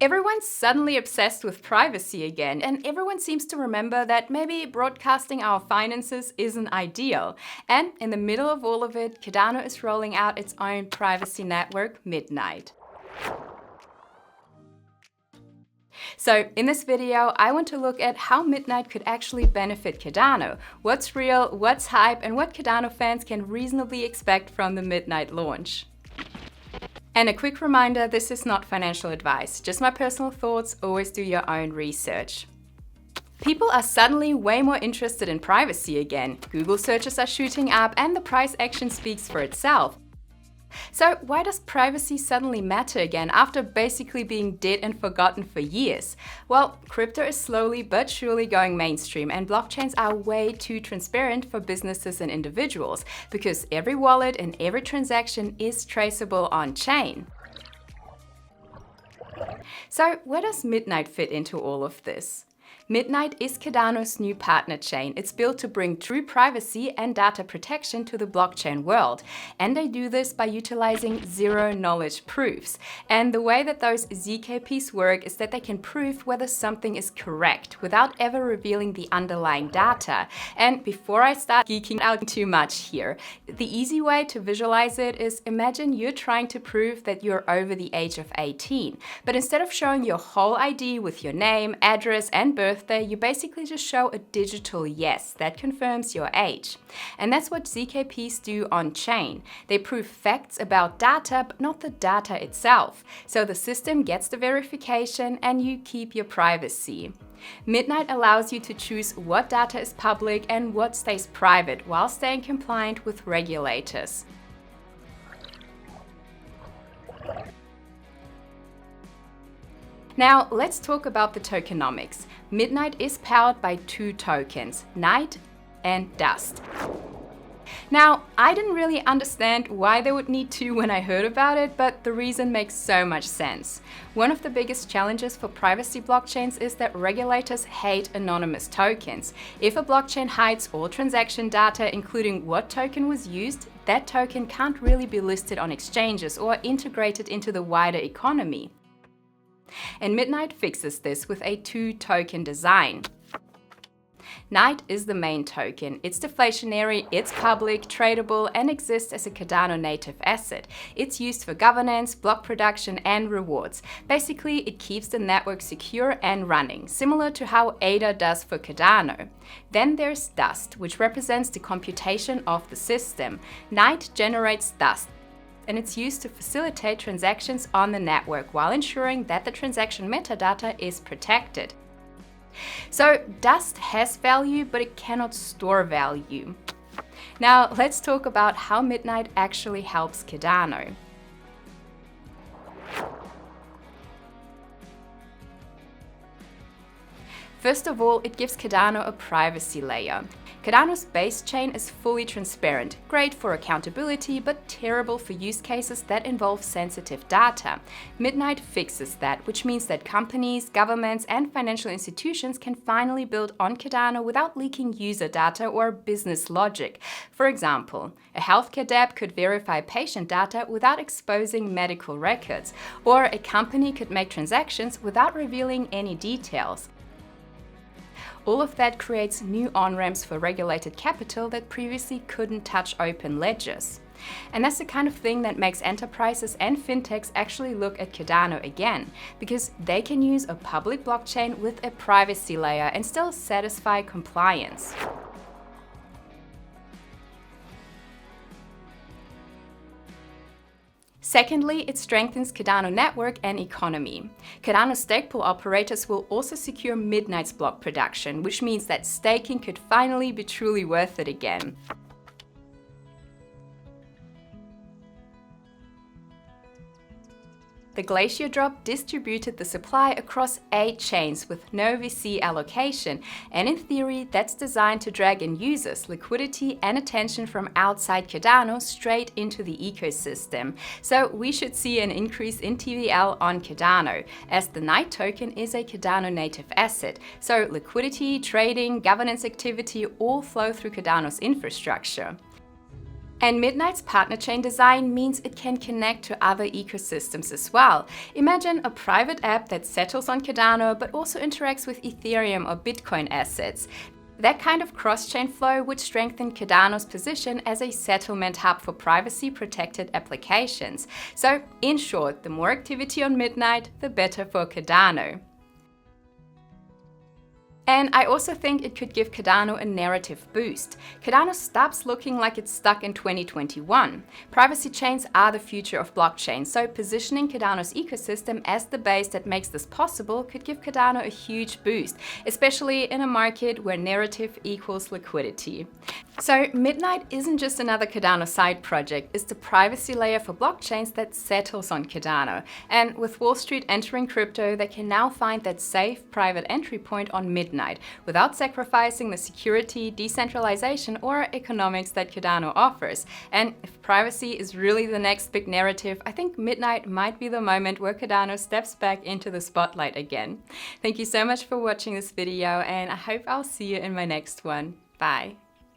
Everyone's suddenly obsessed with privacy again, and everyone seems to remember that maybe broadcasting our finances isn't ideal. And in the middle of all of it, Cardano is rolling out its own privacy network, Midnight. So in this video, I want to look at how Midnight could actually benefit Cardano, what's real, what's hype, and what Cardano fans can reasonably expect from the Midnight launch. And a quick reminder, this is not financial advice, just my personal thoughts. Always do your own research. People are suddenly way more interested in privacy again. Google searches are shooting up and the price action speaks for itself. So why does privacy suddenly matter again after basically being dead and forgotten for years? Well, crypto is slowly but surely going mainstream, and blockchains are way too transparent for businesses and individuals because every wallet and every transaction is traceable on-chain. So where does Midnight fit into all of this? Midnight is Cardano's new partner chain. It's built to bring true privacy and data protection to the blockchain world. And they do this by utilizing zero-knowledge proofs. And the way that those ZKPs work is that they can prove whether something is correct without ever revealing the underlying data. And before I start geeking out too much here, the easy way to visualize it is imagine you're trying to prove that you're over the age of 18. But instead of showing your whole ID with your name, address, and birthday, you basically just show a digital yes that confirms your age. And that's what ZKPs do on-chain. They prove facts about data, but not the data itself. So the system gets the verification and you keep your privacy. Midnight allows you to choose what data is public and what stays private while staying compliant with regulators. Now, let's talk about the tokenomics. Midnight is powered by two tokens, Night and Dust. Now, I didn't really understand why they would need two when I heard about it, but the reason makes so much sense. One of the biggest challenges for privacy blockchains is that regulators hate anonymous tokens. If a blockchain hides all transaction data, including what token was used, that token can't really be listed on exchanges or integrated into the wider economy. And Midnight fixes this with a two-token design. Night is the main token. It's deflationary, it's public, tradable, and exists as a Cardano native asset. It's used for governance, block production, and rewards. Basically, it keeps the network secure and running, similar to how ADA does for Cardano. Then there's Dust, which represents the computation of the system. Night generates dust, and it's used to facilitate transactions on the network while ensuring that the transaction metadata is protected. So Dust has value, but it cannot store value. Now let's talk about how Midnight actually helps Cardano. First of all, it gives Cardano a privacy layer. Cardano's base chain is fully transparent, great for accountability, but terrible for use cases that involve sensitive data. Midnight fixes that, which means that companies, governments, and financial institutions can finally build on Cardano without leaking user data or business logic. For example, a healthcare dApp could verify patient data without exposing medical records, or a company could make transactions without revealing any details. All of that creates new on-ramps for regulated capital that previously couldn't touch open ledgers. And that's the kind of thing that makes enterprises and fintechs actually look at Cardano again, because they can use a public blockchain with a privacy layer and still satisfy compliance. Secondly, it strengthens Cardano network and economy. Cardano stake pool operators will also secure Midnight's block production, which means that staking could finally be truly worth it again. The Glacier drop distributed the supply across 8 chains with no VC allocation, and in theory that's designed to drag in users, liquidity and attention from outside Cardano straight into the ecosystem. So we should see an increase in TVL on Cardano, as the Night token is a Cardano native asset, so liquidity, trading, governance activity all flow through Cardano's infrastructure. And Midnight's partner chain design means it can connect to other ecosystems as well. Imagine a private app that settles on Cardano but also interacts with Ethereum or Bitcoin assets. That kind of cross-chain flow would strengthen Cardano's position as a settlement hub for privacy-protected applications. So, in short, the more activity on Midnight, the better for Cardano. And I also think it could give Cardano a narrative boost. Cardano stops looking like it's stuck in 2021. Privacy chains are the future of blockchain, so positioning Cardano's ecosystem as the base that makes this possible could give Cardano a huge boost, especially in a market where narrative equals liquidity. So Midnight isn't just another Cardano side project, it's the privacy layer for blockchains that settles on Cardano. And with Wall Street entering crypto, they can now find that safe private entry point on Midnight without sacrificing the security, decentralization, or economics that Cardano offers. And if privacy is really the next big narrative, I think Midnight might be the moment where Cardano steps back into the spotlight again. Thank you so much for watching this video, and I hope I'll see you in my next one. Bye.